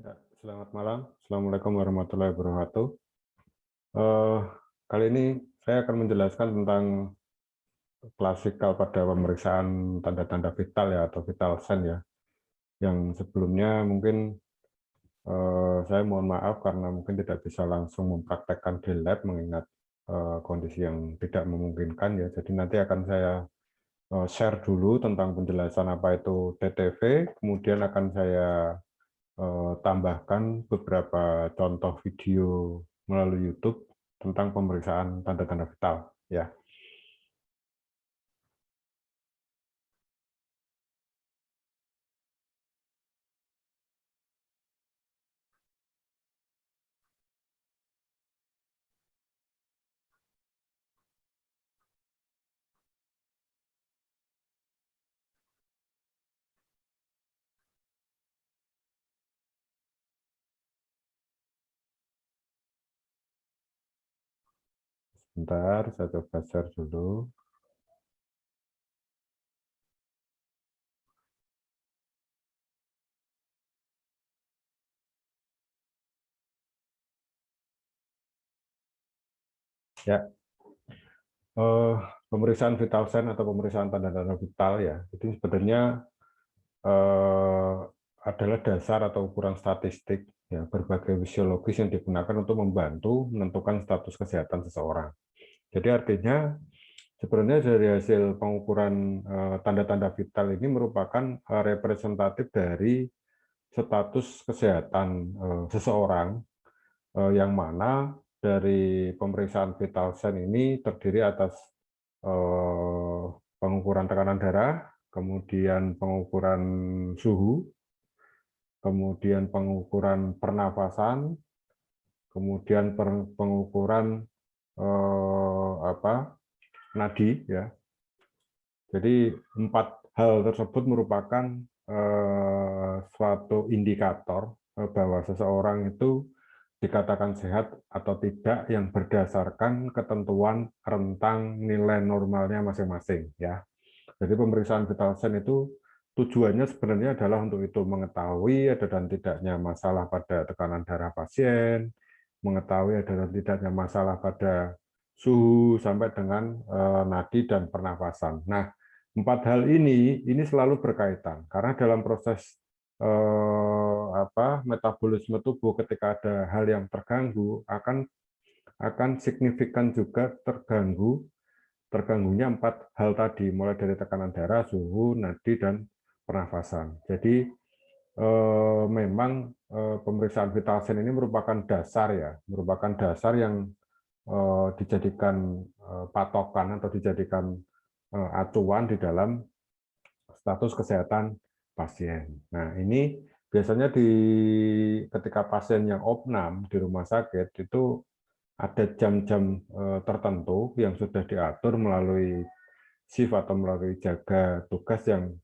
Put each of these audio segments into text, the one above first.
Ya, selamat malam. Assalamualaikum warahmatullahi wabarakatuh. Eh, Kali ini saya akan menjelaskan tentang klasikal pada pemeriksaan tanda-tanda vital ya atau vital sign ya. Yang sebelumnya mungkin saya mohon maaf karena mungkin tidak bisa langsung mempraktekkan di lab mengingat kondisi yang tidak memungkinkan ya. Jadi nanti akan saya share dulu tentang penjelasan apa itu TTV, kemudian akan saya tambahkan beberapa contoh video melalui YouTube tentang pemeriksaan tanda-tanda vital ya. Sebentar, saya coba share dulu. Ya, eh, pemeriksaan vital sign atau pemeriksaan tanda-tanda vital ya, itu sebenarnya eh, adalah dasar atau ukuran statistik ya berbagai fisiologis yang digunakan untuk membantu menentukan status kesehatan seseorang. Jadi artinya sebenarnya dari hasil pengukuran tanda-tanda vital ini merupakan representatif dari status kesehatan seseorang yang mana dari pemeriksaan vital sign ini terdiri atas pengukuran tekanan darah, kemudian pengukuran suhu, kemudian pengukuran pernafasan, kemudian pengukuran nadi ya. Jadi 4 hal tersebut merupakan suatu indikator bahwa seseorang itu dikatakan sehat atau tidak yang berdasarkan ketentuan rentang nilai normalnya masing-masing ya. Jadi pemeriksaan vital sign itu tujuannya sebenarnya adalah untuk itu mengetahui ada dan tidaknya masalah pada tekanan darah pasien, mengetahui ada dan tidaknya masalah pada suhu sampai dengan nadi dan pernafasan. Nah, 4 hal ini selalu berkaitan karena dalam proses metabolisme tubuh ketika ada hal yang terganggu akan signifikan juga terganggunya 4 hal tadi mulai dari tekanan darah, suhu, nadi dan pernafasan. Jadi memang pemeriksaan vital sign ini merupakan dasar ya, merupakan dasar yang dijadikan patokan atau dijadikan acuan di dalam status kesehatan pasien. Nah, ini biasanya ketika pasien yang opnam di rumah sakit itu ada jam-jam tertentu yang sudah diatur melalui shift atau melalui jaga tugas yang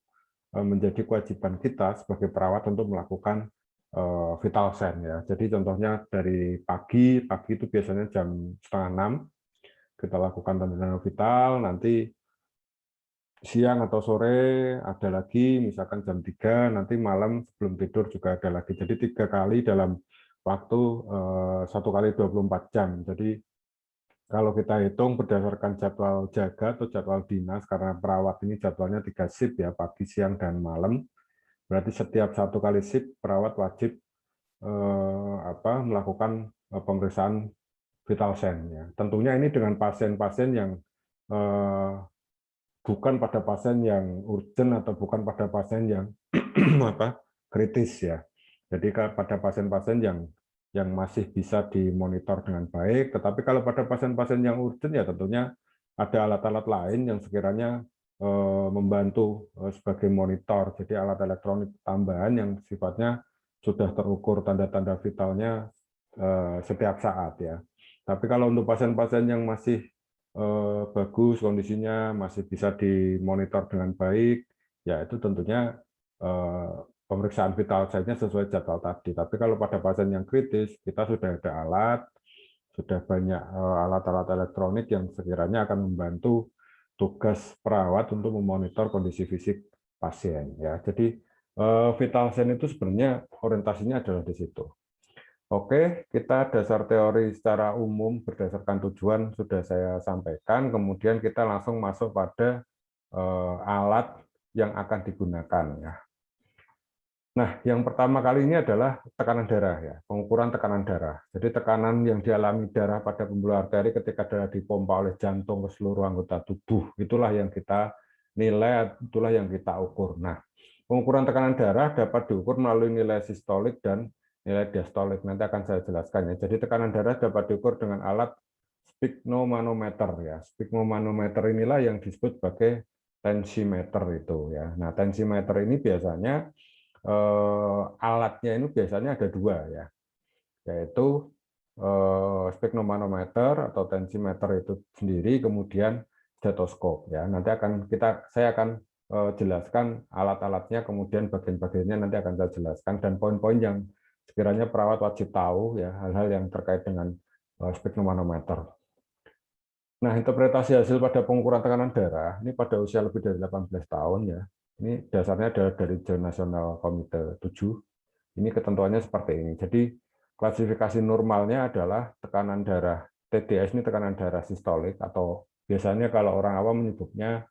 menjadi kewajiban kita sebagai perawat untuk melakukan vital sign ya. Jadi contohnya dari pagi itu biasanya jam setengah 6 kita lakukan tanda-tanda vital, nanti siang atau sore ada lagi, misalkan jam 3, nanti malam sebelum tidur juga ada lagi. Jadi 3 kali dalam waktu 1 kali 24 jam. Jadi kalau kita hitung berdasarkan jadwal jaga atau jadwal dinas, karena perawat ini jadwalnya 3 shift ya, pagi, siang, dan malam, berarti setiap 1 kali shift perawat wajib melakukan pemeriksaan vital sign. Ya. Tentunya ini dengan pasien-pasien yang bukan pada pasien yang urgent atau bukan pada pasien yang kritis ya. Jadi pada pasien-pasien yang masih bisa dimonitor dengan baik, tetapi kalau pada pasien-pasien yang urgent ya tentunya ada alat-alat lain yang sekiranya membantu sebagai monitor. Jadi alat elektronik tambahan yang sifatnya sudah terukur tanda-tanda vitalnya setiap saat ya. Tapi kalau untuk pasien-pasien yang masih bagus kondisinya, masih bisa dimonitor dengan baik, ya itu tentunya pemeriksaan vital sign-nya sesuai jadwal tadi. Tapi kalau pada pasien yang kritis, kita sudah ada alat, sudah banyak alat-alat elektronik yang sekiranya akan membantu tugas perawat untuk memonitor kondisi fisik pasien. Ya, jadi Vital sign itu sebenarnya orientasinya adalah di situ. Oke, kita dasar teori secara umum berdasarkan tujuan sudah saya sampaikan, kemudian kita langsung masuk pada alat yang akan digunakan ya. Nah, yang pertama kali ini adalah tekanan darah ya, pengukuran tekanan darah. Jadi tekanan yang dialami darah pada pembuluh arteri ketika darah dipompa oleh jantung ke seluruh anggota tubuh, itulah yang kita nilai, itulah yang kita ukur. Nah, pengukuran tekanan darah dapat diukur melalui nilai sistolik dan nilai diastolik. Nanti akan saya jelaskan ya. Jadi tekanan darah dapat diukur dengan alat sphygmomanometer ya. Sphygmomanometer inilah yang disebut sebagai tensimeter itu ya. Nah, tensimeter ini biasanya alatnya ini biasanya ada dua ya, yaitu sphygmomanometer atau tensimeter itu sendiri, kemudian stetoskop ya. Nanti saya akan jelaskan alat-alatnya, kemudian bagian-bagiannya nanti akan saya jelaskan, dan poin-poin yang sekiranya perawat wajib tahu ya, hal-hal yang terkait dengan sphygmomanometer. Nah, interpretasi hasil pada pengukuran tekanan darah ini pada usia lebih dari 18 tahun ya. Ini dasarnya adalah dari Jurnal Nasional Komite 7. Ini ketentuannya seperti ini. Jadi klasifikasi normalnya adalah tekanan darah TDS, ini tekanan darah sistolik, atau biasanya kalau orang awam menyebutnya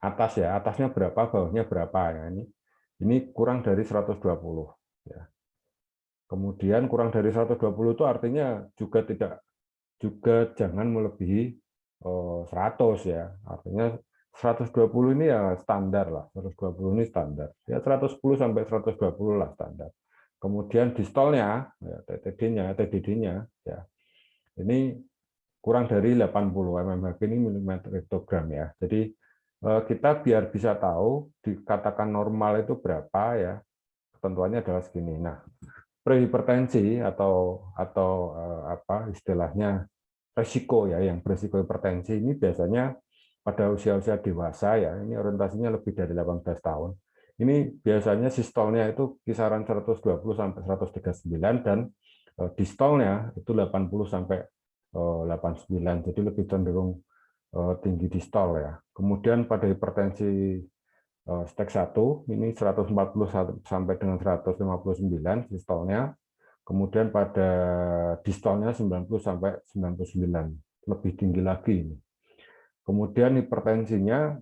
atas ya, atasnya berapa, bawahnya berapa ya. Ini kurang dari 120 ya. Kemudian kurang dari 120 itu artinya juga jangan melebihi 100 ya. Artinya 120 ini ya standar lah, 120 ini standar. Ya 110 sampai 120 lah standar. Kemudian distolnya, ya, TDD-nya, ya, ini kurang dari 80 mmHg ini milimeter hektogram ya. Jadi kita biar bisa tahu dikatakan normal itu berapa ya, ketentuannya adalah segini. Nah, prehipertensi atau apa istilahnya resiko ya, yang berisiko hipertensi ini biasanya pada usia-usia dewasa ya, ini orientasinya lebih dari 18 tahun. Ini biasanya sistolnya itu kisaran 120 sampai 139 dan distolnya itu 80 sampai 89. Jadi lebih cenderung tinggi distol ya. Kemudian pada hipertensi stage 1 ini 140 sampai dengan 159 sistolnya. Kemudian pada distolnya 90 sampai 99, lebih tinggi lagi ini. Kemudian hipertensinya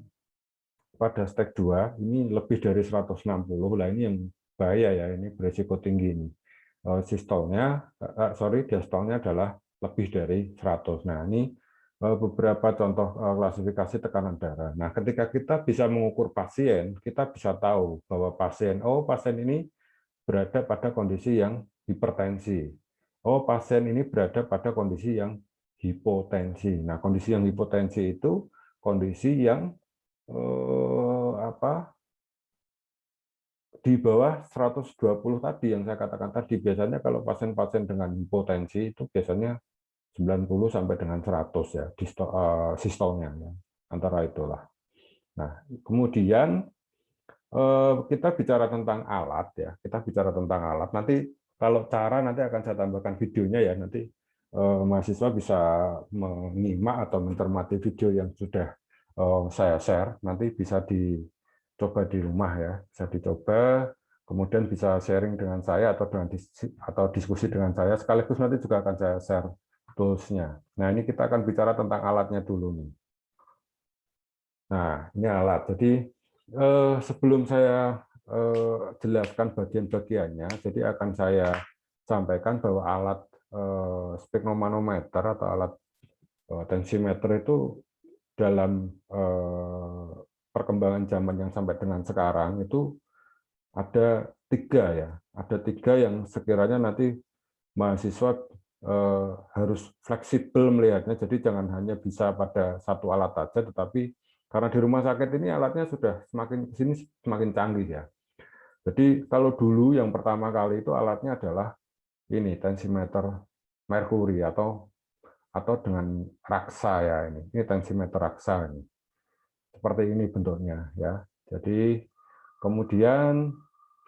pada stage 2 ini lebih dari 160. Lah ini yang bahaya ya, ini berisiko tinggi ini. Diastolnya adalah lebih dari 100. Nah, ini beberapa contoh klasifikasi tekanan darah. Nah, ketika kita bisa mengukur pasien, kita bisa tahu bahwa pasien ini berada pada kondisi yang hipertensi. Pasien ini berada pada kondisi yang hipotensi. Nah, kondisi yang hipotensi itu kondisi yang di bawah 120 tadi yang saya katakan tadi. Biasanya kalau pasien-pasien dengan hipotensi itu biasanya 90 sampai dengan 100 ya sistolnya ya. Antara itulah. Nah, kemudian kita bicara tentang alat ya. Kita bicara tentang alat. Nanti kalau cara nanti akan saya tambahkan videonya ya. Nanti mahasiswa bisa menyimak atau mencermati video yang sudah saya share. Nanti bisa dicoba di rumah ya. Bisa dicoba. Kemudian bisa sharing dengan saya atau diskusi dengan saya. Sekaligus nanti juga akan saya share toolsnya. Nah, ini kita akan bicara tentang alatnya dulu nih. Nah, ini alat. Jadi sebelum saya jelaskan bagian-bagiannya, jadi akan saya sampaikan bahwa alat sphygmomanometer atau alat tensimeter itu dalam perkembangan zaman yang sampai dengan sekarang itu ada 3 ya. Ada 3 yang sekiranya nanti mahasiswa harus fleksibel melihatnya, jadi jangan hanya bisa pada satu alat saja, tetapi karena di rumah sakit ini alatnya sudah semakin kesini semakin canggih ya. Jadi kalau dulu yang pertama kali itu alatnya adalah ini tensimeter merkuri atau dengan raksa ya, ini tensimeter raksa ini. Seperti ini bentuknya ya. Jadi kemudian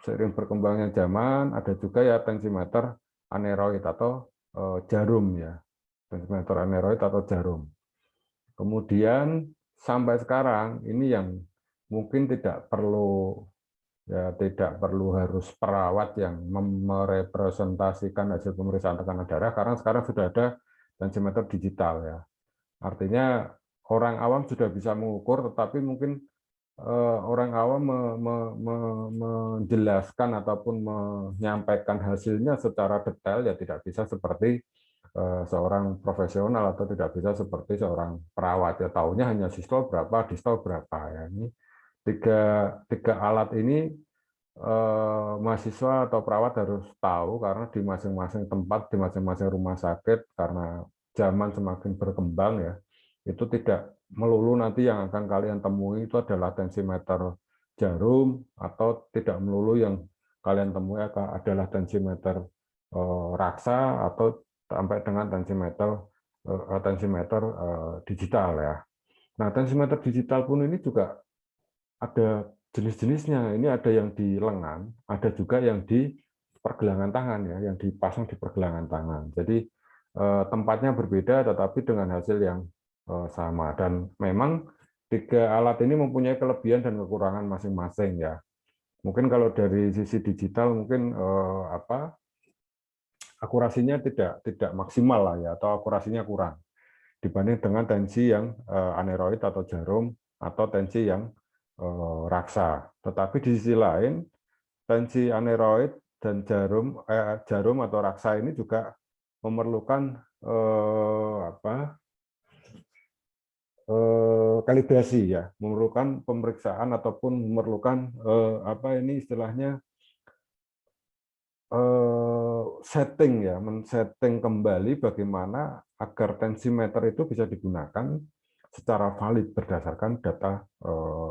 seiring berkembangnya zaman ada juga ya tensimeter aneroid atau jarum ya. Tensimeter aneroid atau jarum. Kemudian sampai sekarang ini yang mungkin tidak perlu Ya, tidak perlu harus perawat yang merepresentasikan hasil pemeriksaan tekanan darah, karena sekarang sudah ada tensimeter digital ya. Artinya orang awam sudah bisa mengukur, tetapi mungkin orang awam menjelaskan ataupun menyampaikan hasilnya secara detail ya tidak bisa seperti seorang profesional, atau tidak bisa seperti seorang perawat ya, tahunya hanya sistol berapa, distol berapa ya. Ini tiga alat ini mahasiswa atau perawat harus tahu, karena di masing-masing tempat, di masing-masing rumah sakit, karena zaman semakin berkembang ya, itu tidak melulu nanti yang akan kalian temui itu adalah tensimeter jarum, atau tidak melulu yang kalian temui adalah tensimeter raksa, atau sampai dengan tensimeter digital ya. Nah, tensimeter digital pun ini juga ada jenis-jenisnya. Ini ada yang di lengan, ada juga yang di pergelangan tangan ya, yang dipasang di pergelangan tangan. Jadi tempatnya berbeda tetapi dengan hasil yang sama. Dan memang tiga alat ini mempunyai kelebihan dan kekurangan masing-masing ya. Mungkin kalau dari sisi digital mungkin akurasinya tidak maksimal lah ya, atau akurasinya kurang dibanding dengan tensi yang aneroid atau jarum, atau tensi yang raksa. Tetapi di sisi lain, tensi aneroid dan jarum atau raksa ini juga memerlukan kalibrasi ya, memerlukan pemeriksaan ataupun memerlukan apa ini istilahnya setting ya, men-setting kembali bagaimana agar tensimeter itu bisa digunakan secara valid berdasarkan data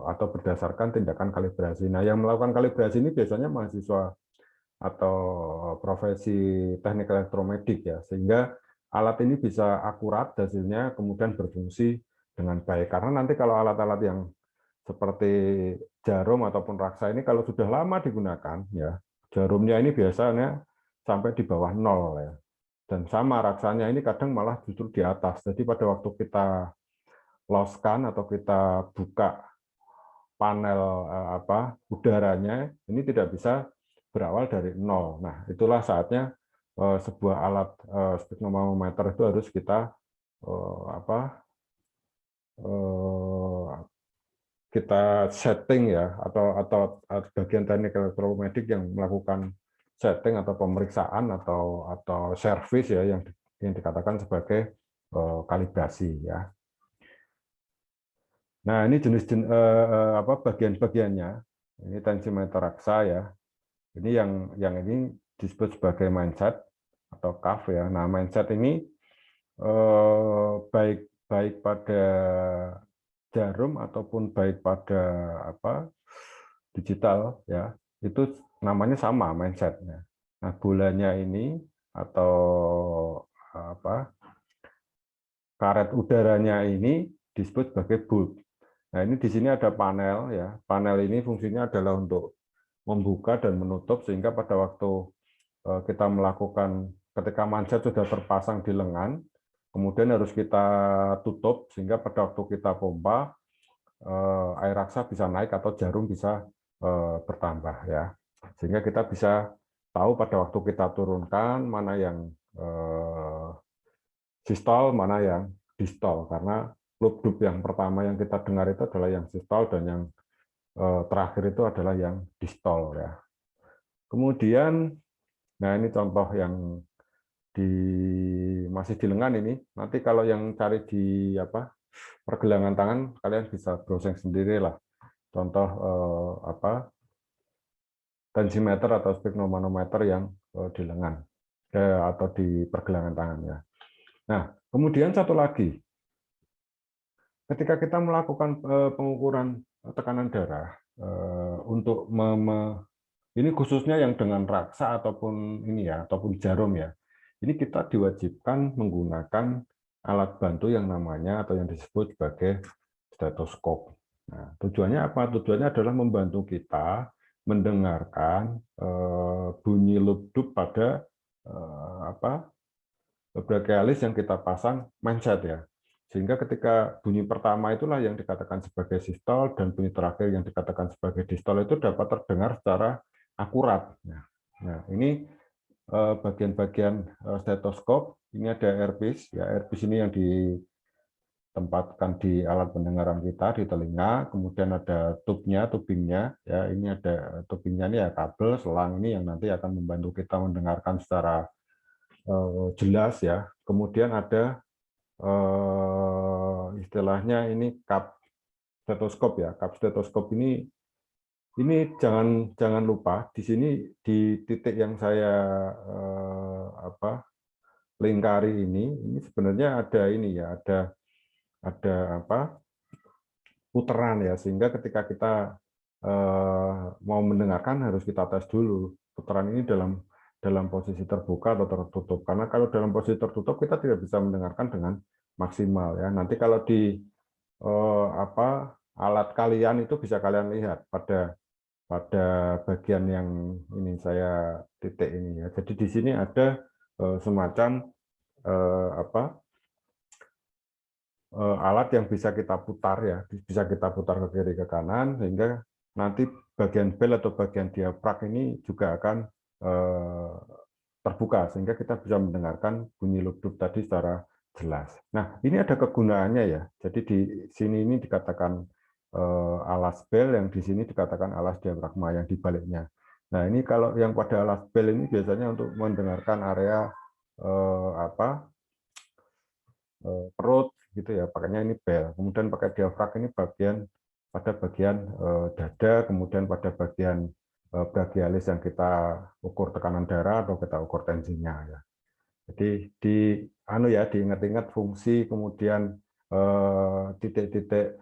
atau berdasarkan tindakan kalibrasi. Nah, yang melakukan kalibrasi ini biasanya mahasiswa atau profesi teknik elektromedik ya, sehingga alat ini bisa akurat hasilnya, kemudian berfungsi dengan baik. Karena nanti kalau alat-alat yang seperti jarum ataupun raksa ini kalau sudah lama digunakan ya, jarumnya ini biasanya sampai di bawah 0 ya. Dan sama raksanya ini kadang malah justru di atas. Jadi pada waktu kita loskan atau kita buka panel udaranya, ini tidak bisa berawal dari 0. Nah, itulah saatnya sebuah alat sphygmomanometer itu harus kita kita setting ya, atau bagian teknik elektromedik yang melakukan setting atau pemeriksaan atau servis ya, yang dikatakan sebagai kalibrasi ya. Nah, ini jenis bagian-bagiannya. Ini tensimeter raksa ya. Ini yang ini disebut sebagai mindset atau cuff ya. Nah, mindset ini baik pada jarum ataupun baik pada digital ya, itu namanya sama mindsetnya. Nah, bolanya ini atau karet udaranya ini disebut sebagai bulb. Nah, ini di sini ada panel ya. Panel ini fungsinya adalah untuk membuka dan menutup, sehingga pada waktu kita melakukan, ketika manset sudah terpasang di lengan, kemudian harus kita tutup sehingga pada waktu kita pompa air raksa bisa naik atau jarum bisa bertambah ya, sehingga kita bisa tahu pada waktu kita turunkan mana yang sistol, mana yang distol, karena loop yang pertama yang kita dengar itu adalah yang sistol, dan yang terakhir itu adalah yang distol ya. Kemudian, nah ini contoh yang masih di lengan ini. Nanti kalau yang cari di pergelangan tangan, kalian bisa browsing sendiri lah. Contoh tensimeter atau sphygmomanometer yang di lengan atau di pergelangan tangan ya. Nah, kemudian satu lagi, ketika kita melakukan pengukuran tekanan darah untuk ini khususnya yang dengan raksa ataupun ini ya, ataupun jarum ya. Ini kita diwajibkan menggunakan alat bantu yang namanya atau yang disebut sebagai stetoskop. Nah, tujuannya apa? Tujuannya adalah membantu kita mendengarkan bunyi loop pada brachialis yang kita pasang mindset ya. Sehingga ketika bunyi pertama itulah yang dikatakan sebagai sistol dan bunyi terakhir yang dikatakan sebagai distol itu dapat terdengar secara akurat. Nah, ini bagian-bagian stetoskop. Ini ada earpiece, ya earpiece ini yang ditempatkan di alat pendengaran kita di telinga. Kemudian ada tubingnya, ya ini ada tubingnya ini ya kabel selang ini yang nanti akan membantu kita mendengarkan secara jelas ya. Kemudian ada istilahnya ini cup stetoskop ya. Cup stetoskop ini jangan lupa di sini di titik yang saya lingkari ini sebenarnya ada ini ya, ada puteran ya, sehingga ketika kita mau mendengarkan harus kita tes dulu putaran ini dalam posisi terbuka atau tertutup, karena kalau dalam posisi tertutup kita tidak bisa mendengarkan dengan maksimal ya. Nanti kalau di alat kalian itu bisa kalian lihat pada bagian yang ini saya titik ini ya. Jadi di sini ada semacam alat yang bisa kita putar ya, bisa kita putar ke kiri ke kanan sehingga nanti bagian bel atau bagian diafrag ini juga akan terbuka sehingga kita bisa mendengarkan bunyi lubdub tadi secara jelas. Nah, ini ada kegunaannya ya. Jadi di sini ini dikatakan alas bel, yang di sini dikatakan alas diafragma yang dibaliknya. Nah, ini kalau yang pada alas bel ini biasanya untuk mendengarkan area perut gitu ya, pakainya ini bel. Kemudian pakai diafrag ini pada bagian dada, kemudian pada bagian brachialis yang kita ukur tekanan darah atau kita ukur tensinya ya. Jadi diingat-ingat fungsi, kemudian titik-titik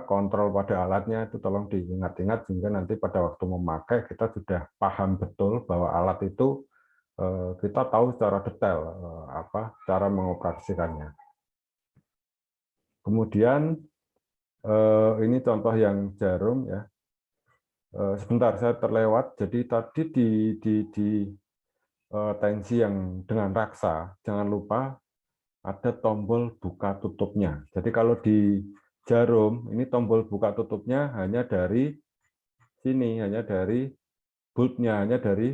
kontrol pada alatnya itu tolong diingat-ingat sehingga nanti pada waktu memakai kita sudah paham betul bahwa alat itu kita tahu secara detail cara mengoperasikannya. Kemudian ini contoh yang jarum ya. Sebentar saya terlewat. Jadi tadi di tensi yang dengan raksa, jangan lupa ada tombol buka tutupnya. Jadi kalau di jarum ini tombol buka tutupnya hanya dari sini, hanya dari bulbnya, hanya dari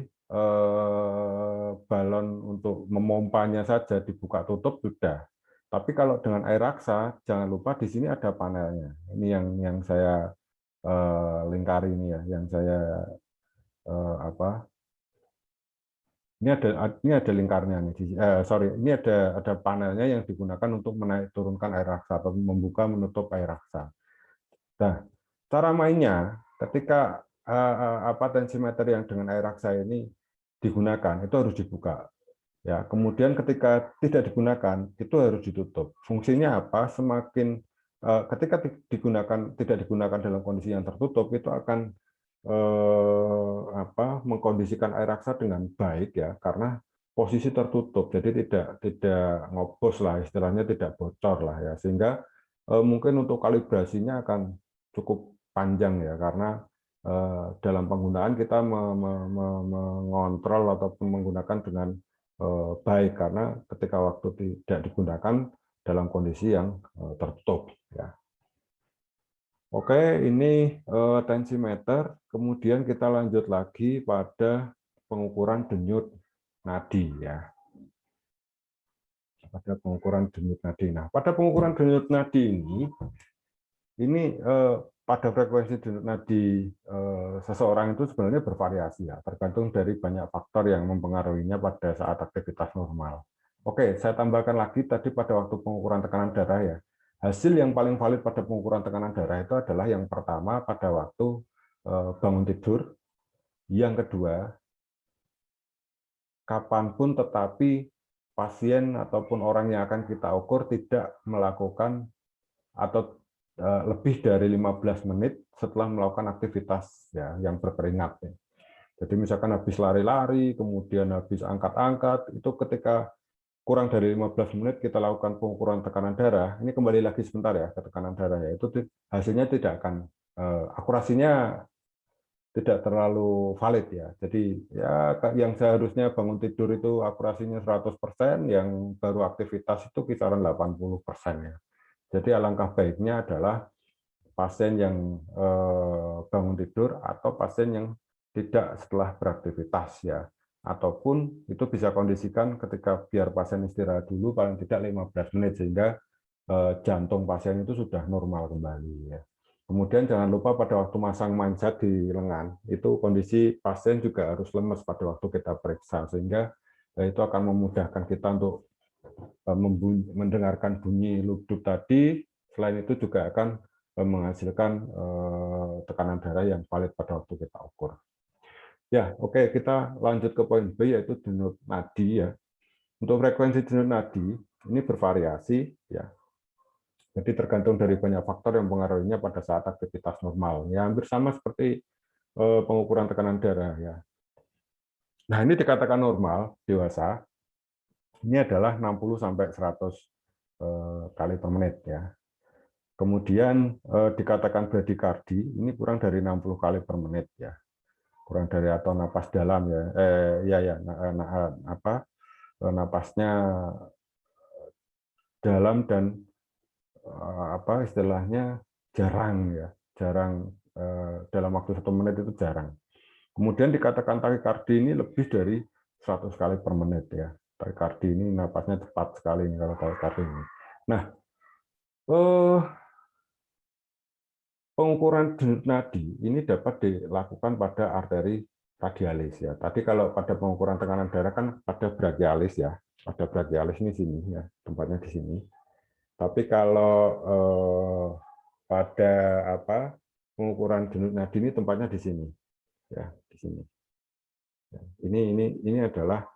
balon untuk memompanya saja dibuka tutup sudah. Tapi kalau dengan air raksa, jangan lupa di sini ada panelnya. Ini yang saya lingkari ini ya, yang saya ini ada lingkarnya nih. Ini ada panelnya yang digunakan untuk menaik turunkan air raksa atau membuka menutup air raksa. Nah, cara mainnya ketika tensimeter yang dengan air raksa ini digunakan itu harus dibuka. Ya, kemudian ketika tidak digunakan itu harus ditutup. Fungsinya apa? Semakin ketika tidak digunakan dalam kondisi yang tertutup itu akan mengkondisikan air raksa dengan baik ya, karena posisi tertutup, jadi tidak ngopos lah istilahnya, tidak bocor lah ya, sehingga mungkin untuk kalibrasinya akan cukup panjang ya, karena dalam penggunaan kita mengontrol ataupun menggunakan dengan baik, karena ketika waktu tidak digunakan dalam kondisi yang tertutup ya. Oke, ini tensimeter. Kemudian kita lanjut lagi pada pengukuran denyut nadi ya. Pada pengukuran denyut nadi. Nah, pada pengukuran denyut nadi ini pada frekuensi denyut nadi seseorang itu sebenarnya bervariasi ya, tergantung dari banyak faktor yang mempengaruhinya pada saat aktivitas normal. Oke, saya tambahkan lagi tadi pada waktu pengukuran tekanan darah ya. Hasil yang paling valid pada pengukuran tekanan darah itu adalah yang pertama pada waktu bangun tidur, yang kedua kapanpun tetapi pasien ataupun orang yang akan kita ukur tidak melakukan atau lebih dari 15 menit setelah melakukan aktivitas ya yang berkeringat. Jadi misalkan habis lari-lari, kemudian habis angkat-angkat, itu ketika kurang dari 15 menit kita lakukan pengukuran tekanan darah, ini kembali lagi sebentar ya ke tekanan darah ya, itu hasilnya tidak akan akurasinya tidak terlalu valid ya. Jadi ya yang seharusnya bangun tidur itu akurasinya 100%, yang baru aktivitas itu kisaran 80% ya. Jadi alangkah baiknya adalah pasien yang bangun tidur atau pasien yang tidak setelah beraktivitas ya. Ataupun itu bisa kondisikan ketika biar pasien istirahat dulu paling tidak 15 menit sehingga jantung pasien itu sudah normal kembali ya. Kemudian jangan lupa pada waktu masang manjat di lengan, itu kondisi pasien juga harus lemes pada waktu kita periksa, sehingga itu akan memudahkan kita untuk mendengarkan bunyi lubduk tadi. Selain itu juga akan menghasilkan tekanan darah yang valid pada waktu kita ukur. Ya, oke, kita lanjut ke poin B, yaitu denyut nadi ya. Untuk frekuensi denyut nadi ini bervariasi ya. Jadi tergantung dari banyak faktor yang mempengaruhinya pada saat aktivitas normal. Ya, hampir sama seperti pengukuran tekanan darah ya. Nah, ini dikatakan normal dewasa. Ini adalah 60 sampai 100 kali per menit ya. Kemudian dikatakan bradikardi ini kurang dari 60 kali per menit ya. Kurang dari atau napas dalam ya. Napasnya dalam dan apa istilahnya jarang ya, jarang dalam waktu 1 menit itu jarang. Kemudian dikatakan takikardi ini lebih dari 100 kali per menit ya. Takikardi ini napasnya cepat sekali nih kalau takikardi ini. Nah, pengukuran denyut nadi ini dapat dilakukan pada arteri radialis ya. Tadi kalau pada pengukuran tekanan darah kan pada brachialis ya, pada brachialis ini sini ya, tempatnya di sini. Tapi kalau pada pengukuran denyut nadi ini tempatnya di sini, ya di sini. Ini adalah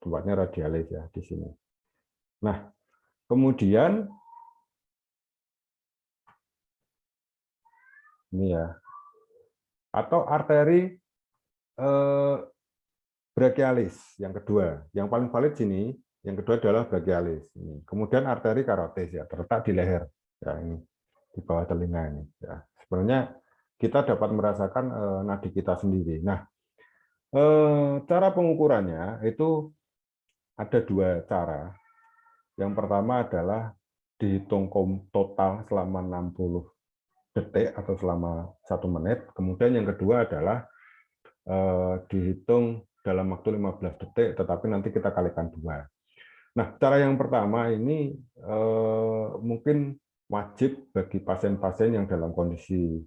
tempatnya radialis ya di sini. Nah, kemudian ini ya, atau arteri brachialis yang kedua, yang paling valid sini. Yang kedua adalah brachialis. Kemudian arteri karotis ya, terletak di leher. Ya, ini di bawah telinga ini. Ya. Sebenarnya kita dapat merasakan nadi kita sendiri. Nah, cara pengukurannya itu ada 2 cara. Yang pertama adalah dihitung total selama 60 detik atau selama 1 menit. Kemudian yang kedua adalah dihitung dalam waktu 15 detik, tetapi nanti kita kalikan 2. Nah, cara yang pertama ini mungkin wajib bagi pasien-pasien yang dalam kondisi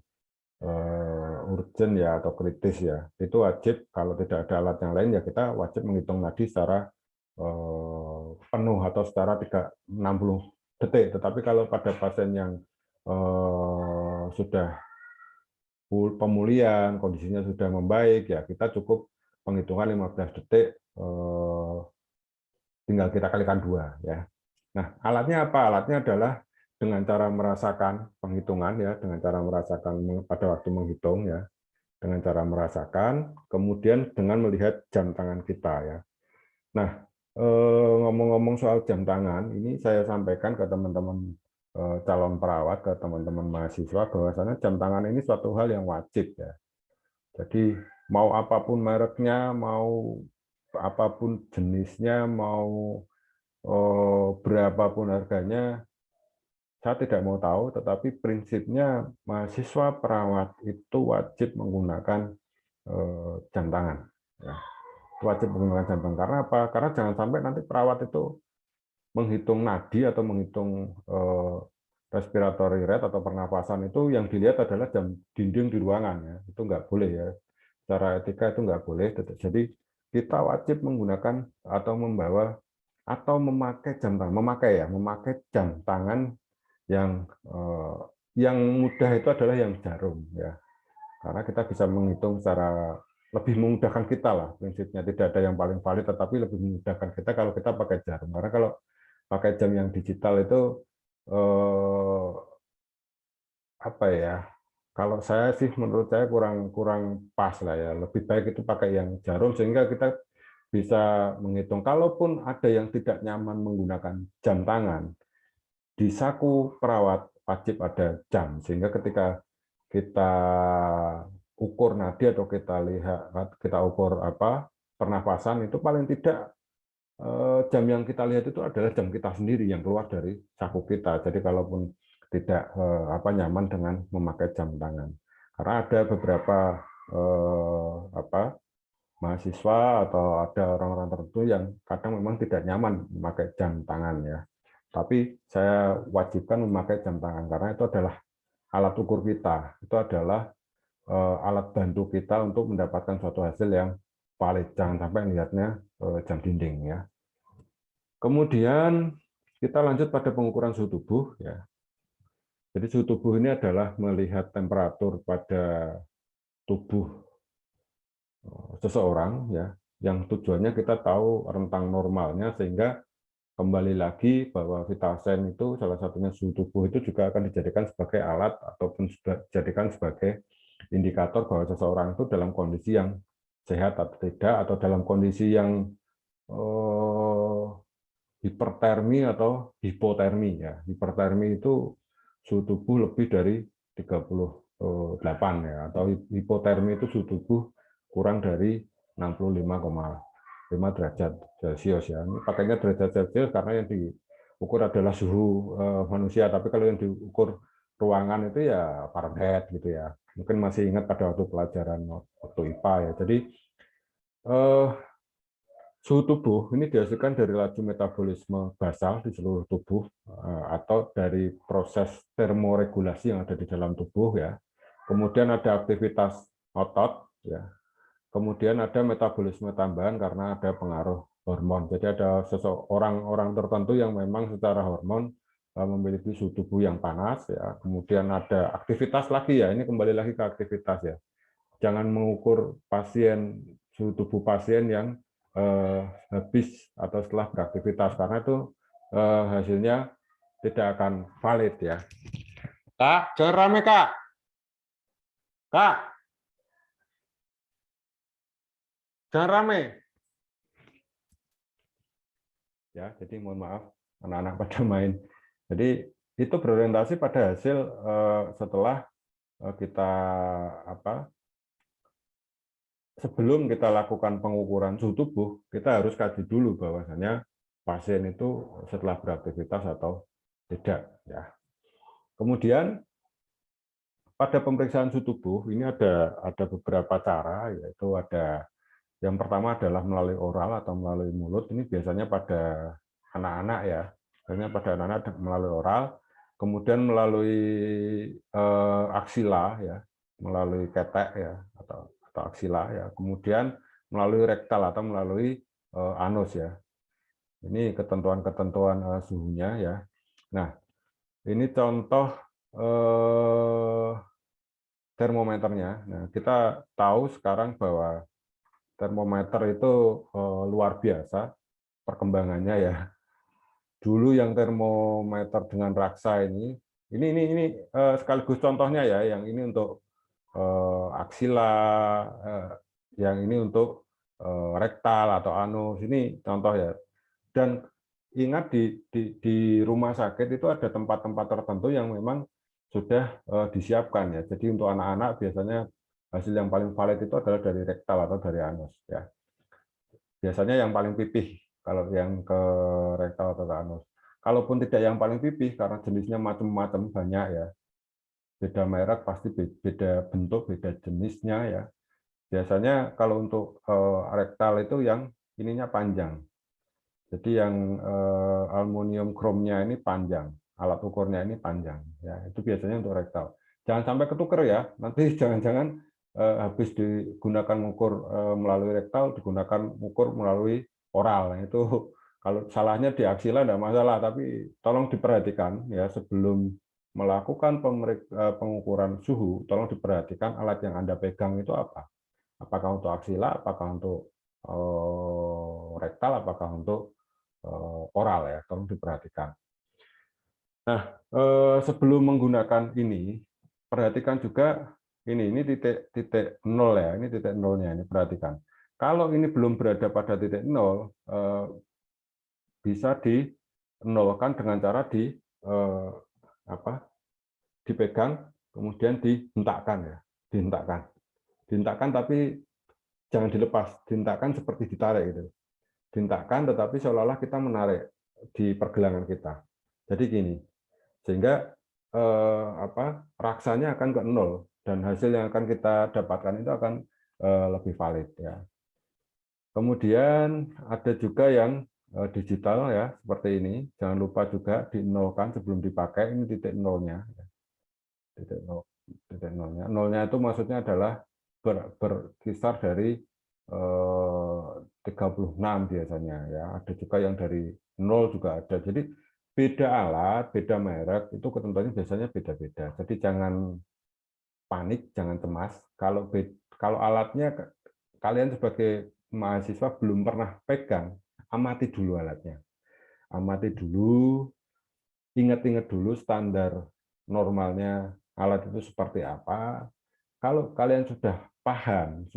urgent ya atau kritis ya. Itu wajib, kalau tidak ada alat yang lain ya kita wajib menghitung nadi secara penuh atau secara 60 detik. Tetapi kalau pada pasien yang sudah pemulihan, kondisinya sudah membaik ya kita cukup penghitungan 15 detik, tinggal kita kalikan 2 ya. Nah, alatnya apa? Alatnya adalah dengan cara merasakan penghitungan ya, dengan cara merasakan pada waktu menghitung ya, dengan cara merasakan, kemudian dengan melihat jam tangan kita ya. Nah, ngomong-ngomong soal jam tangan, ini saya sampaikan ke teman-teman calon perawat, ke teman-teman mahasiswa bahwasanya jam tangan ini suatu hal yang wajib ya. Jadi mau apapun mereknya, mau apapun jenisnya, mau berapapun harganya, saya tidak mau tahu, tetapi prinsipnya mahasiswa perawat itu wajib menggunakan jam tangan. Ya. Wajib menggunakan jam tangan. Karena apa? Karena jangan sampai nanti perawat itu menghitung nadi atau menghitung respiratory rate atau pernapasan itu yang dilihat adalah jam dinding di ruangan. Ya. Itu nggak boleh ya. Secara etika itu nggak boleh. Jadi kita wajib menggunakan atau membawa atau memakai jam tangan, memakai jam tangan yang mudah itu adalah yang jarum ya, karena kita bisa menghitung secara lebih memudahkan kita lah prinsipnya. Tidak ada yang paling valid, tetapi lebih memudahkan kita kalau kita pakai jarum, karena kalau pakai jam yang digital itu apa ya, kalau saya sih menurut saya kurang pas lah ya, lebih baik itu pakai yang jarum sehingga kita bisa menghitung. Kalaupun ada yang tidak nyaman menggunakan jam tangan, di saku perawat wajib ada jam, sehingga ketika kita ukur nadi atau kita ukur pernafasan, itu paling tidak jam yang kita lihat itu adalah jam kita sendiri yang keluar dari saku kita. Jadi kalaupun tidak nyaman dengan memakai jam tangan, karena ada beberapa mahasiswa atau ada orang-orang tertentu yang kadang memang tidak nyaman memakai jam tangan ya. Tapi saya wajibkan memakai jam tangan karena itu adalah alat ukur kita, itu adalah alat bantu kita untuk mendapatkan suatu hasil yang valid. Jangan sampai lihatnya jam dinding ya. Kemudian kita lanjut pada pengukuran suhu tubuh ya. Jadi suhu tubuh ini adalah melihat temperatur pada tubuh seseorang ya, yang tujuannya kita tahu rentang normalnya, sehingga kembali lagi bahwa Vitasen itu salah satunya suhu tubuh itu juga akan dijadikan sebagai alat ataupun dijadikan sebagai indikator bahwa seseorang itu dalam kondisi yang sehat atau tidak, atau dalam kondisi yang hipertermi atau hipotermi ya. Hipertermi itu suhu tubuh lebih dari 38 ya, atau hipotermi itu suhu tubuh kurang dari 65,5 derajat Celcius ya. Ini pakainya derajat Celcius karena yang diukur adalah suhu manusia, tapi kalau yang diukur ruangan itu ya Fahrenheit gitu ya. Mungkin masih ingat pada waktu pelajaran waktu IPA ya. Jadi suhu tubuh ini dihasilkan dari laju metabolisme basal di seluruh tubuh atau dari proses termoregulasi yang ada di dalam tubuh ya. Kemudian ada aktivitas otot ya. Kemudian ada metabolisme tambahan karena ada pengaruh hormon. Jadi ada orang tertentu yang memang secara hormon memiliki suhu tubuh yang panas ya. Kemudian ada aktivitas lagi ya. Ini kembali lagi ke aktivitas ya. Jangan mengukur suhu tubuh pasien yang habis atau setelah beraktivitas, karena itu hasilnya tidak akan valid ya. Kak, jangan rame Kak. Kak, jangan rame. Ya, jadi mohon maaf anak-anak pada main. Jadi itu berorientasi pada hasil setelah kita sebelum kita lakukan pengukuran suhu tubuh, kita harus kaji dulu bahwasanya pasien itu setelah beraktivitas atau tidak ya. Kemudian pada pemeriksaan suhu tubuh ini ada beberapa cara, yaitu ada yang pertama adalah melalui oral atau melalui mulut. Ini biasanya pada anak-anak ya, biasanya pada anak-anak melalui oral, kemudian melalui aksila ya, melalui ketek ya, atau aksila ya, kemudian melalui rektal atau melalui anus ya. Ini ketentuan-ketentuan suhunya ya. Nah, ini contoh termometernya. Nah, kita tahu sekarang bahwa termometer itu luar biasa perkembangannya ya. Dulu yang termometer dengan raksa ini sekaligus contohnya ya, yang ini untuk aksila, yang ini untuk rektal atau anus, ini contoh ya. Dan ingat di rumah sakit itu ada tempat-tempat tertentu yang memang sudah disiapkan ya. Jadi untuk anak-anak biasanya hasil yang paling valid itu adalah dari rektal atau dari anus ya. Biasanya yang paling pipih kalau yang ke rektal atau ke anus. Kalaupun tidak yang paling pipih karena jenisnya macam-macam banyak ya. Beda merek pasti beda bentuk, beda jenisnya ya. Biasanya kalau untuk rektal itu yang ininya panjang. Jadi yang aluminium chrome-nya ini panjang, alat ukurnya ini panjang. Ya, itu biasanya untuk rektal. Jangan sampai ketuker ya. Nanti jangan-jangan habis digunakan ukur melalui rektal, digunakan ukur melalui oral. Itu kalau salahnya di aksila tidak masalah, tapi tolong diperhatikan ya sebelum melakukan pengukuran suhu, tolong diperhatikan alat yang Anda pegang itu apa. Apakah untuk aksila, apakah untuk rektal, apakah untuk oral ya, tolong diperhatikan. Nah, sebelum menggunakan ini, perhatikan juga ini titik nol ya, ini titik nolnya, ini perhatikan. Kalau ini belum berada pada titik nol, bisa dinolkan dengan cara dipegang kemudian dihentakkan ya, dihentakkan tapi jangan dilepas, dihentakkan seperti ditarik gitu, dihentakkan tetapi seolah-olah kita menarik di pergelangan kita. Jadi gini, sehingga raksanya akan ke nol dan hasil yang akan kita dapatkan itu akan lebih valid ya. Kemudian ada juga yang digital ya, seperti ini. Jangan lupa juga dinolkan sebelum dipakai. Ini titik nolnya. Titik nol, titik nolnya. Nolnya itu maksudnya adalah berkisar dari 36 biasanya ya. Ada juga yang dari 0 juga ada. Jadi beda alat, beda merek itu ketentuannya biasanya beda-beda. Jadi jangan panik, jangan cemas. Kalau alatnya kalian sebagai mahasiswa belum pernah pegang, amati dulu alatnya. Amati dulu, ingat-ingat dulu standar normalnya alat itu seperti apa. Kalau kalian sudah paham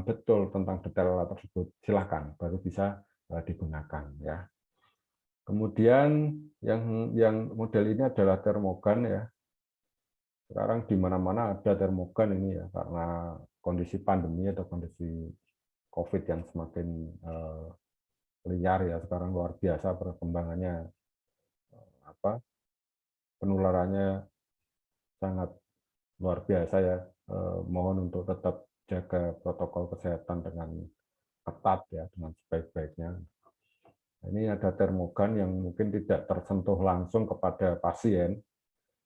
betul tentang detail alat tersebut, silakan baru bisa digunakan ya. Kemudian yang model ini adalah termogan ya. Sekarang di mana-mana ada termogan ini ya, karena kondisi pandemi atau kondisi COVID yang semakin liar ya, sekarang luar biasa perkembangannya, penularannya sangat luar biasa ya. Mohon untuk tetap jaga protokol kesehatan dengan ketat ya, dengan sebaik-baiknya. Ini ada termogan yang mungkin tidak tersentuh langsung kepada pasien.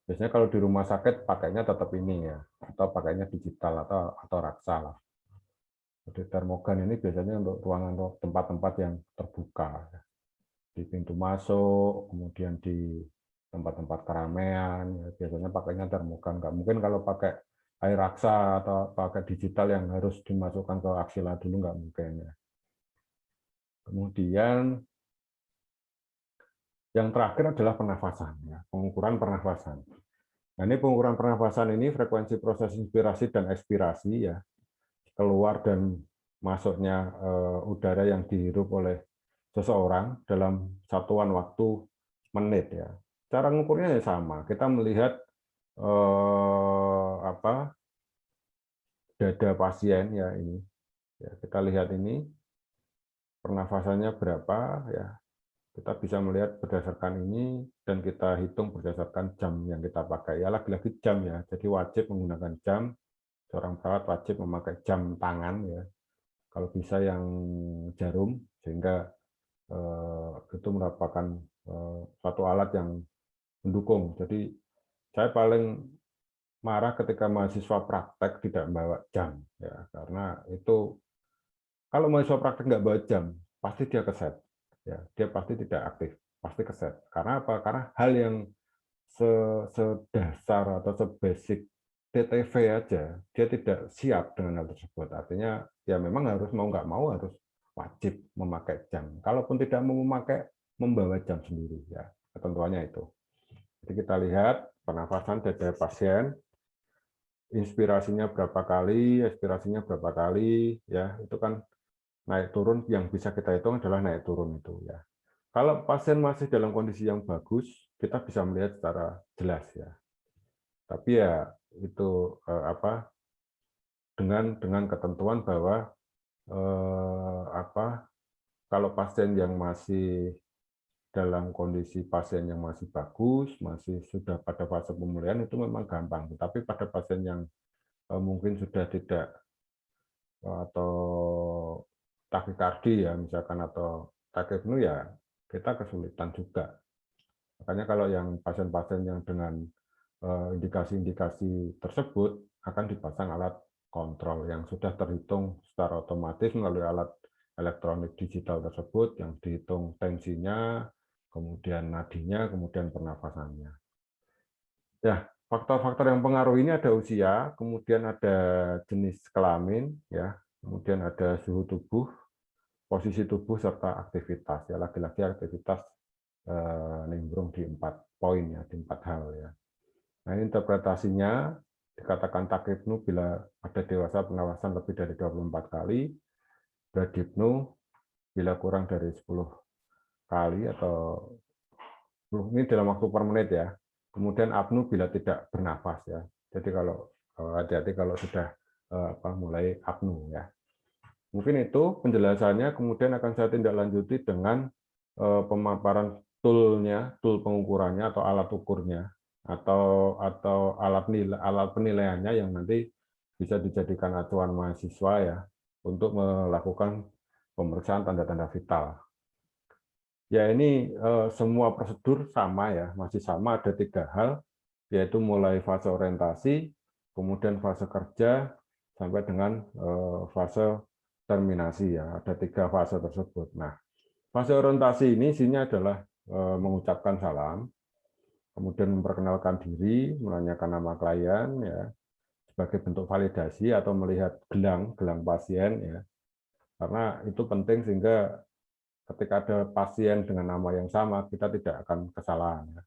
Biasanya kalau di rumah sakit pakainya tetap ini ya, atau pakainya digital atau raksa lah. Jadi termogan ini biasanya untuk ruangan tempat-tempat yang terbuka, di pintu masuk, kemudian di tempat-tempat keramaian, ya, biasanya pakainya termogan. Nggak mungkin kalau pakai air raksa atau pakai digital yang harus dimasukkan ke aksila dulu, nggak mungkin ya. Kemudian yang terakhir adalah pernafasan, ya, pengukuran pernafasan. Nah, ini pengukuran pernafasan ini frekuensi proses inspirasi dan ekspirasi ya, keluar dan masuknya udara yang dihirup oleh seseorang dalam satuan waktu menit ya. Cara mengukurnya ya sama. Kita melihat dada pasien ya ini. Ya, kita lihat ini pernafasannya berapa ya. Kita bisa melihat berdasarkan ini dan kita hitung berdasarkan jam yang kita pakai. Ya lagi-lagi jam ya. Jadi wajib menggunakan jam. Seorang perawat wajib memakai jam tangan ya. Kalau bisa yang jarum, sehingga itu merupakan suatu alat yang mendukung. Jadi saya paling marah ketika mahasiswa praktek tidak membawa jam ya, karena itu kalau mahasiswa praktek nggak bawa jam pasti dia keset ya, dia pasti tidak aktif, pasti keset. Karena apa? Karena hal yang sedasar atau sebasic TTV aja dia tidak siap dengan hal tersebut. Artinya ya memang harus mau nggak mau harus wajib memakai jam. Kalaupun tidak mau memakai, membawa jam sendiri ya, ketentuannya itu. Jadi kita lihat pernafasan dada pasien, inspirasinya berapa kali, ekspirasinya berapa kali, ya itu kan naik turun. Yang bisa kita hitung adalah naik turun itu ya. Kalau pasien masih dalam kondisi yang bagus, kita bisa melihat secara jelas ya. Tapi ya itu dengan ketentuan bahwa kalau pasien yang masih dalam kondisi pasien yang masih bagus, masih sudah pada fase pemulihan itu memang gampang. Tetapi pada pasien yang mungkin sudah tidak atau takikardi ya misalkan atau takipnu ya kita kesulitan juga. Makanya kalau yang pasien-pasien yang dengan indikasi-indikasi tersebut akan dipasang alat kontrol yang sudah terhitung secara otomatis melalui alat elektronik digital tersebut yang dihitung tensinya, kemudian nadinya, kemudian pernafasannya. Ya, faktor-faktor yang pengaruh ini ada usia, kemudian ada jenis kelamin, ya, kemudian ada suhu tubuh, posisi tubuh serta aktivitas. Ya, laki-laki aktivitas nimbrung di 4 poin ya, di 4 hal ya. Nah, ini interpretasinya dikatakan takribnu bila pada dewasa pengawasan lebih dari 24 kali, bradibnu bila kurang dari 10 kali atau ini dalam waktu per menit ya. Kemudian apnu bila tidak bernafas ya. Jadi kalau hati-hati kalau sudah mulai apnu ya. Mungkin itu penjelasannya, kemudian akan saya tindak lanjuti dengan pemaparan tool-nya, tool pengukurannya atau alat ukurnya, atau alat penilaiannya yang nanti bisa dijadikan acuan mahasiswa ya untuk melakukan pemeriksaan tanda-tanda vital. Ya ini semua prosedur sama ya, masih sama, ada 3 hal, yaitu mulai fase orientasi, kemudian fase kerja, sampai dengan fase terminasi ya, ada 3 fase tersebut. Nah, fase orientasi ini isinya adalah mengucapkan salam, kemudian memperkenalkan diri, menanyakan nama klien ya, sebagai bentuk validasi atau melihat gelang pasien ya, karena itu penting sehingga ketika ada pasien dengan nama yang sama kita tidak akan kesalahan ya.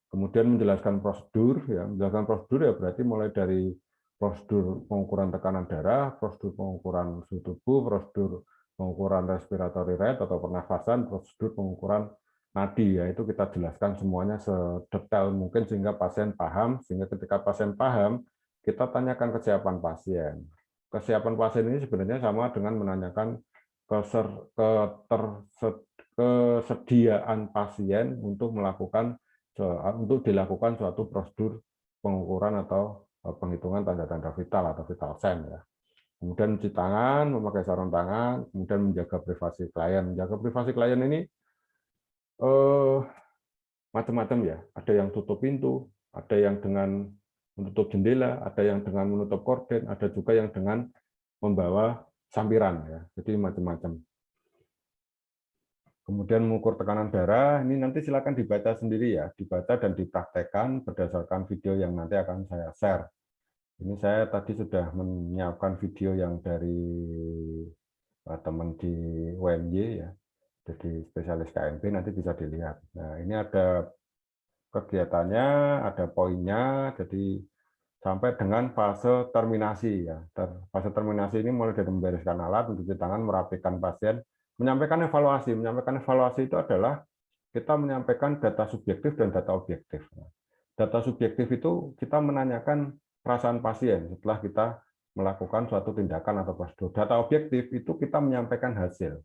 Kemudian menjelaskan prosedur ya, menjelaskan prosedur ya berarti mulai dari prosedur pengukuran tekanan darah, prosedur pengukuran suhu tubuh, prosedur pengukuran respiratory rate atau pernafasan, prosedur pengukuran nadi ya, itu kita jelaskan semuanya sedetail mungkin sehingga pasien paham, sehingga ketika pasien paham kita tanyakan kesiapan pasien. Kesiapan pasien ini sebenarnya sama dengan menanyakan kesediaan pasien untuk dilakukan suatu prosedur pengukuran atau penghitungan tanda-tanda vital atau vital sign ya. Kemudian mencuci tangan, memakai sarung tangan, kemudian menjaga privasi klien. Menjaga privasi klien ini macam-macam ya. Ada yang tutup pintu, ada yang dengan menutup jendela, ada yang dengan menutup korden, ada juga yang dengan membawa sampiran ya. Jadi macam-macam. Kemudian mengukur tekanan darah, ini nanti silakan dibaca sendiri ya, dibaca dan dipraktekkan berdasarkan video yang nanti akan saya share. Ini saya tadi sudah menyiapkan video yang dari teman di UMY ya, jadi spesialis KNP, nanti bisa dilihat. Nah, ini ada kegiatannya, ada poinnya, jadi sampai dengan fase terminasi ya. Fase terminasi ini mulai dari membereskan alat, mencuci tangan, merapikan pasien, menyampaikan evaluasi. Menyampaikan evaluasi itu adalah kita menyampaikan data subjektif dan data objektif. Data subjektif itu kita menanyakan perasaan pasien setelah kita melakukan suatu tindakan atau prosedur. Data objektif itu kita menyampaikan hasil.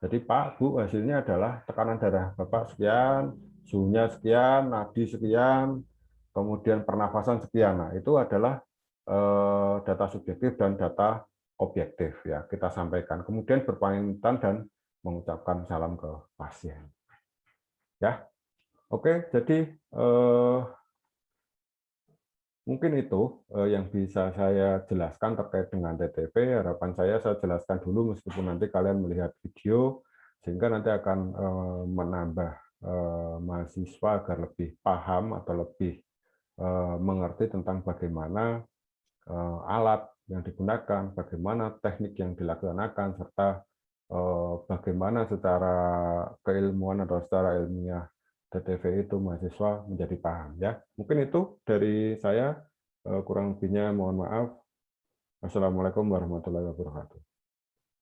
Jadi Pak, Bu, hasilnya adalah tekanan darah Bapak sekian, suhunya sekian, nadi sekian, kemudian pernafasan sekian. Nah, itu adalah data subjektif dan data objektif ya kita sampaikan. Kemudian berpamitan dan mengucapkan salam ke pasien. Ya, oke. Jadi mungkin itu yang bisa saya jelaskan terkait dengan TTP. Harapan saya jelaskan dulu meskipun nanti kalian melihat video sehingga nanti akan menambah mahasiswa agar lebih paham atau lebih mengerti tentang bagaimana alat yang digunakan, bagaimana teknik yang dilaksanakan, serta bagaimana secara keilmuan atau secara ilmiah TTV itu mahasiswa menjadi paham ya. Mungkin itu dari saya, kurang lebihnya mohon maaf. Wassalamualaikum warahmatullahi wabarakatuh.